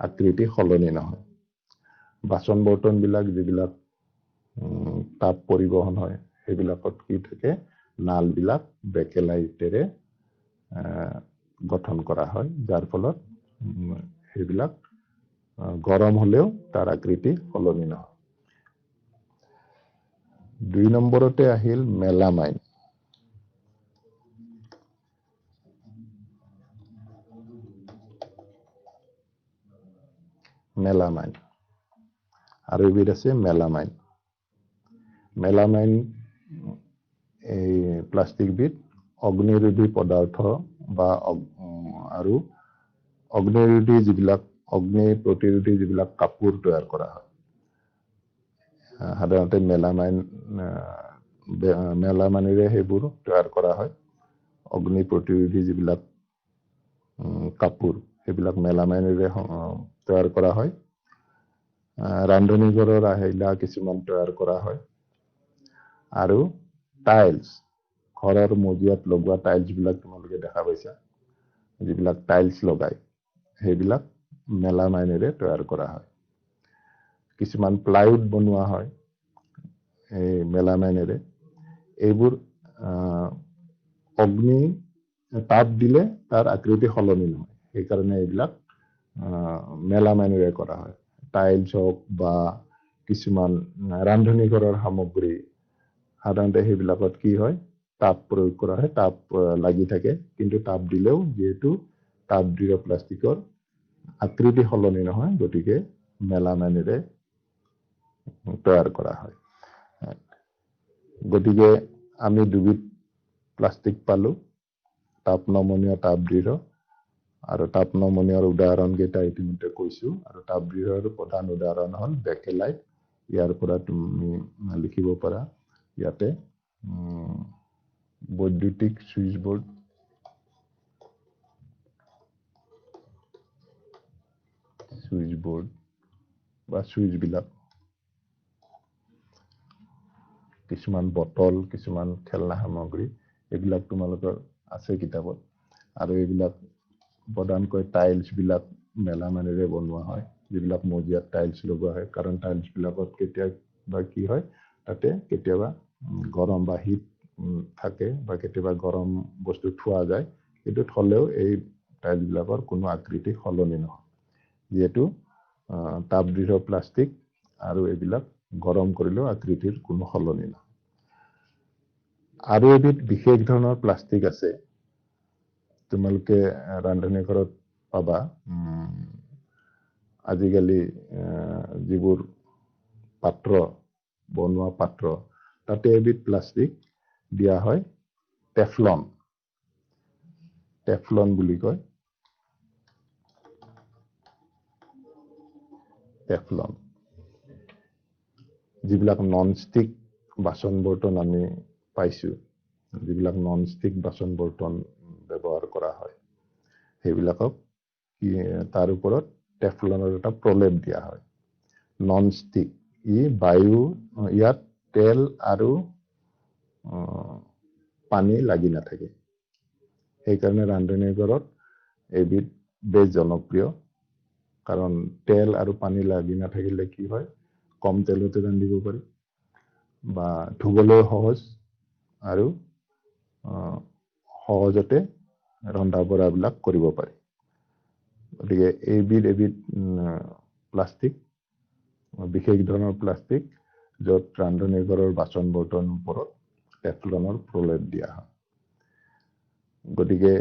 আকৃতি সলনি নহয় বাচন বৰ্তন বিলাক যিবিলাক তাপ পৰিবহন হয় সেইবিলাকত কি থাকে নাল বিলাক বেকেলাইটেৰে গঠন কৰা হয় যাৰ ফলত সেইবিলাক গৰম হলেও তাৰ আকৃতি সলনি নহয় 2 নম্বৰতে আহিল মেলামাইন মেলামাইন আৰু এবিধ আছে মেলামাইন মেলামাইন এই প্লাষ্টিক বিধ অগ্নিৰোধী পদাৰ্থ বা আৰু অগ্নিৰোধী যিবিলাক অগ্নি প্ৰতিৰোধী যিবিলাক কাপোৰ তৈয়াৰ কৰা হয় সাধাৰণতে মেলামাইনেৰে সেইবোৰ তৈয়াৰ কৰা হয় অগ্নি প্ৰতিৰোধী যিবিলাক কাপোৰ সেইবিলাক মেলামাইনেৰে তৈয়াৰ কৰা হয় ৰান্ধনী ঘৰৰ আহিলা কিছুমান তৈয়াৰ কৰা হয় আৰু টাইলছ ঘৰৰ মজিয়াত লগোৱা টাইলছ বিলাক তোমালোকে দেখা পাইছা যিবিলাক টাইলছ লগায় সেইবিলাক মেলামাইনেৰে তৈয়াৰ কৰা হয় কিছুমান প্লাইউড বনোৱা হয় এই মেলামাইনেৰে এইবোৰ অগ্নি তাপ দিলে তাৰ আকৃতি সলনি নহয় সেইকাৰণে এইবিলাক মেলামাইনেৰে কৰা হয় টাইলছ হওক বা কিছুমান ৰান্ধনী ঘৰৰ সামগ্ৰী সাধাৰণতে সেইবিলাকত কি হয় তাপ প্ৰয়োগ কৰা হয় তাপ লাগি থাকে কিন্তু তাপ দিলেও যেহেতু তাপদৃঢ় প্লাষ্টিকৰ আকৃতি সলনি নহয় গতিকে মেলামাইনেৰে তৈয়াৰ কৰা হয় গতিকে আমি দুবিধ প্লাষ্টিক পালো তাপ নমনীয় তাপদৃঢ় আৰু তাপ নমনীয়ৰ উদাহৰণ কেইটা ইতিমধ্যে কৈছো আৰু তাপদৃঢ়ৰ প্ৰধান উদাহৰণ হল বেকেলাইট ইয়াৰ পৰা তুমি লিখিব পাৰা ইয়াতে বৈদ্যুতিক সুইচ বোৰ্ড বা সুইচ বিলাক কিছুমান বটল কিছুমান খেলনা সামগ্ৰী এইবিলাক তোমালোকৰ আছে কিতাপত আৰু এইবিলাক প্ৰধানকৈ টাইলছ বিলাক মেলামাইনেৰে বনোৱা হয় যিবিলাক মজিয়াত টাইলছ লগোৱা হয় কাৰণ টাইলছ বিলাকত কেতিয়াবা কি হয় তাতে কেতিয়াবা গৰম বা হিট থাকে বা কেতিয়াবা গৰম বস্তু থোৱা যায় কিন্তু থলেও এই টাইলছ বিলাকৰ কোনো আকৃতি সলনি নহয় যেহেতু তাপদৃঢ় প্লাষ্টিক আৰু এইবিলাক গৰম কৰিলেও আকৃতিৰ কোনো সলনি নহয় আৰু এবিধ বিশেষ ধৰণৰ প্লাষ্টিক আছে তোমালোকে ৰান্ধনী ঘৰত পাবা আজিকালি যিবোৰ পাত্ৰ বনোৱা পাত্ৰ তাতে এবিধ প্লাষ্টিক দিয়া হয় টেফলন বুলি কয় টেফলন যিবিলাক নন ষ্টিক বাচন বৰ্তন আমি পাইছো যিবিলাক নন ষ্টিক বাচন বৰ্তন ব্যৱহাৰ কৰা হয় সেইবিলাকক তাৰ ওপৰত টেফলনৰ এটা প্ৰলেপ দিয়া হয় নন ষ্টিক ইয়াত তেল আৰু পানী লাগি নাথাকে সেইকাৰণে ৰান্ধনী ঘৰত এইবিধ বেছ জনপ্ৰিয় কাৰণ তেল আৰু পানী লাগি নাথাকিলে কি হয় কম তেলতে ৰান্ধিব পাৰি বা ধুবলৈ সহজ আৰু সহজতে ৰন্ধা বঢ়াবিলাক কৰিব পাৰি গতিকে এইবিধ প্লাষ্টিক বিশেষ ধৰণৰ প্লাষ্টিক য'ত ৰান্ধনী ঘৰৰ বাচন বৰ্তনৰ ওপৰত টেফলনৰ প্ৰলেপ দিয়া হয় গতিকে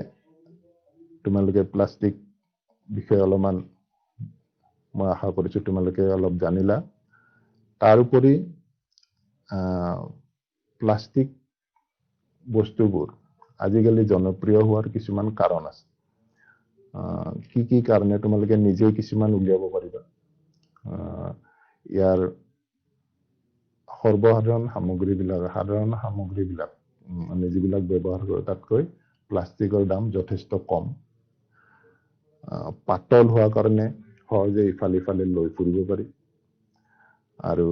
তোমালোকে প্লাষ্টিক বিষয়ে অলপমান মই আশা কৰিছো তোমালোকে অলপ জানিলা তাৰোপৰি প্লাষ্টিক বস্তুবোৰ আজিকালি জনপ্ৰিয় হোৱাৰ কিছুমান কাৰণ আছে কি কাৰণে তোমালোকে নিজেই কিছুমান উলিয়াব পাৰিবা ইয়াৰ সৰ্বসাধাৰণ সামগ্ৰীবিলাক আমি যিবিলাক ব্যৱহাৰ কৰোঁ তাতকৈ প্লাষ্টিকৰ দাম যথেষ্ট কম পাতল হোৱাৰ কাৰণে সহজে ইফালে ইফালে লৈ ফুৰিব পাৰি আৰু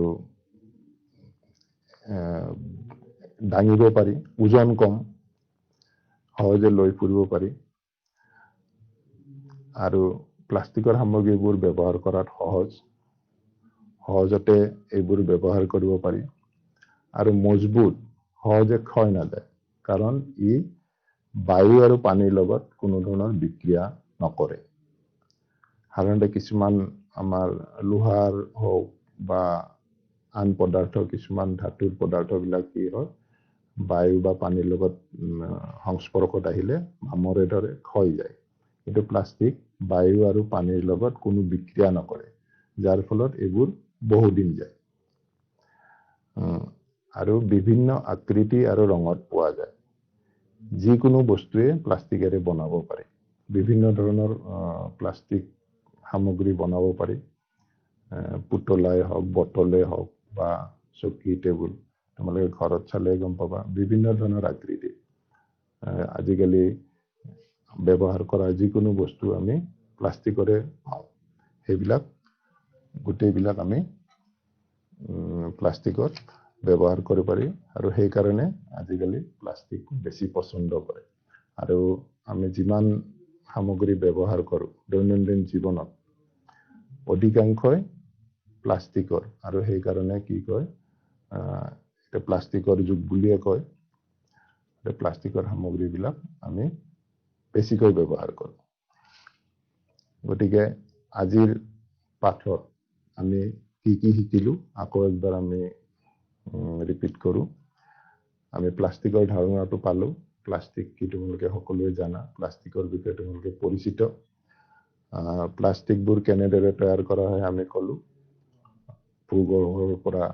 দাঙিব পাৰি ওজন কম সহজে লৈ ফুৰিব পাৰি আৰু প্লাষ্টিকৰ সামগ্ৰীবোৰ ব্যৱহাৰ কৰাত সহজতে এইবোৰ ব্যৱহাৰ কৰিব পাৰি আৰু মজবুত সহজে ক্ষয় নাযায় কাৰণ ই বায়ু আৰু পানীৰ লগত কোনো ধৰণৰ বিক্ৰিয়া নকৰে সাধাৰণতে কিছুমান আমাৰ লোহাৰ হওক বা আন পদাৰ্থ কিছুমান ধাতুৰ পদাৰ্থবিলাক কি হয় বায়ু বা পানীৰ লগত সংস্পৰ্শত আহিলে মামৰে ধৰে ক্ষয় যায় কিন্তু প্লাষ্টিক বায়ু আৰু পানীৰ লগত কোনো বিক্ৰিয়া নকৰে যাৰ ফলত এইবোৰ বহুদিন যায় আৰু বিভিন্ন আকৃতি আৰু ৰঙত পোৱা যায় যিকোনো বস্তুৱে প্লাষ্টিকেৰে বনাব পাৰি বিভিন্ন ধৰণৰ প্লাষ্টিক সামগ্ৰী বনাব পাৰি পুতলাই হওক বটলে হওক বা চকী টেবুল তোমালোকে ঘৰত চালে গম পাবা বিভিন্ন ধৰণৰ আকৃতি আজিকালি ব্যৱহাৰ কৰা যিকোনো বস্তু আমি প্লাষ্টিকৰে পাওঁ সেইবিলাক গোটেইবিলাক আমি প্লাষ্টিকত ব্যৱহাৰ কৰিব পাৰি আৰু সেইকাৰণে আজিকালি প্লাষ্টিক বেছি পছন্দ কৰে আৰু আমি যিমান সামগ্ৰী ব্যৱহাৰ কৰোঁ দৈনন্দিন জীৱনত অধিকাংশই প্লাষ্টিকৰ আৰু সেইকাৰণে কি কয় প্লাষ্টিকৰ যুগ বুলিয়ে কয় প্লাষ্টিকৰ সামগ্ৰীবিলাক আমি বেছিকৈ ব্যৱহাৰ কৰোঁ গতিকে আজিৰ পাঠত আমি কি শিকিলোঁ আকৌ একবাৰ আমি ৰিপিট কৰোঁ আমি প্লাষ্টিকৰ ধাৰণাটো পালোঁ প্লাষ্টিক কি তোমালোকে সকলোৱে জানা প্লাষ্টিকৰ বিষয়ে তোমালোকে পৰিচিত প্লাষ্টিকবোৰ কেনেদৰে তৈয়াৰ কৰা হয় আমি ক'লোঁ ভূগৰ্ভৰ পৰা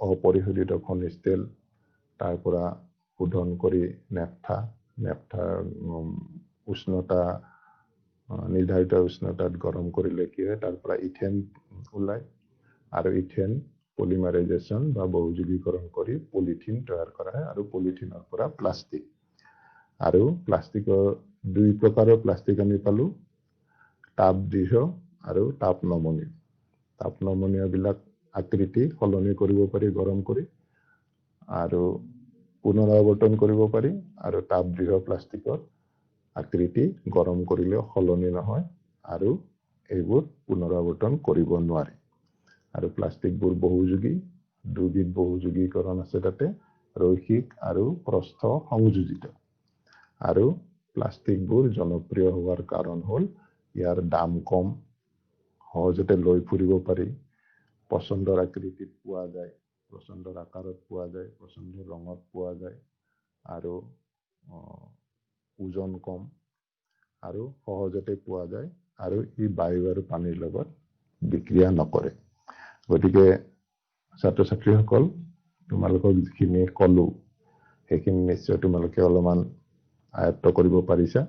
অপৰিশোধিত খনিজ তেল তাৰ পৰা শোধন কৰি নেপথাৰ উষ্ণতা নিৰ্ধাৰিত উষ্ণতাত গৰম কৰিলে কি হয় তাৰ পৰা ইথেন ওলায় আৰু ইথেন পলিমাৰাইজেশ্যন বা বহুযোগীকৰণ কৰি পলিথিন তৈয়াৰ কৰা হয় আৰু পলিথিনৰ পৰা প্লাষ্টিক আৰু প্লাষ্টিকৰ দুই প্ৰকাৰৰ প্লাষ্টিক আমি পালোঁ তাপদৃঢ় আৰু তাপ নমনীয়বিলাক আকৃতি সলনি কৰিব পাৰি গৰম কৰি আৰু পুনৰাৱৰ্তন কৰিব পাৰি আৰু তাপদৃঢ় প্লাষ্টিকৰ আকৃতি গৰম কৰিলেও সলনি নহয় আৰু এইবোৰ পুনৰাৱৰ্তন কৰিব নোৱাৰি আৰু প্লাষ্টিকবোৰ বহুযোগী দুবিধ বহুযোগীকৰণ আছে তাতে ৰৈখিক আৰু প্ৰস্থ সংযোজিত আৰু প্লাষ্টিকবোৰ জনপ্ৰিয় হোৱাৰ কাৰণ হ'ল ইয়াৰ দাম কম সহজতে লৈ ফুৰিব পাৰি পচন্দৰ আকৃতিত পোৱা যায় পচন্দৰ আকাৰত পোৱা যায় পচন্দৰ ৰঙত পোৱা যায় আৰু ওজন কম আৰু সহজতে পোৱা যায় আৰু ই বায়ু আৰু পানীৰ লগত বিক্ৰিয়া নকৰে গতিকে ছাত্ৰ ছাত্ৰীসকল তোমালোকক যিখিনি ক'লো সেইখিনি নিশ্চয় তোমালোকে অলপমান আয়ত্ত কৰিব পাৰিছা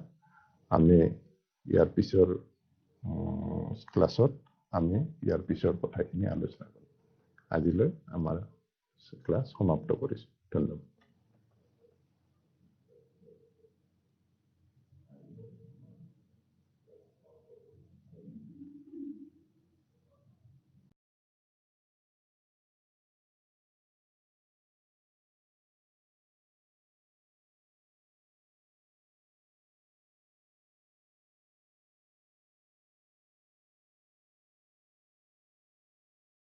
আমি ইয়াৰ পিছৰ ক্লাছত আমি ইয়াৰ পিছৰ কথাখিনি আলোচনা কৰিম আজিলৈ আমাৰ ক্লাছ সমাপ্ত কৰিছোঁ ধন্যবাদ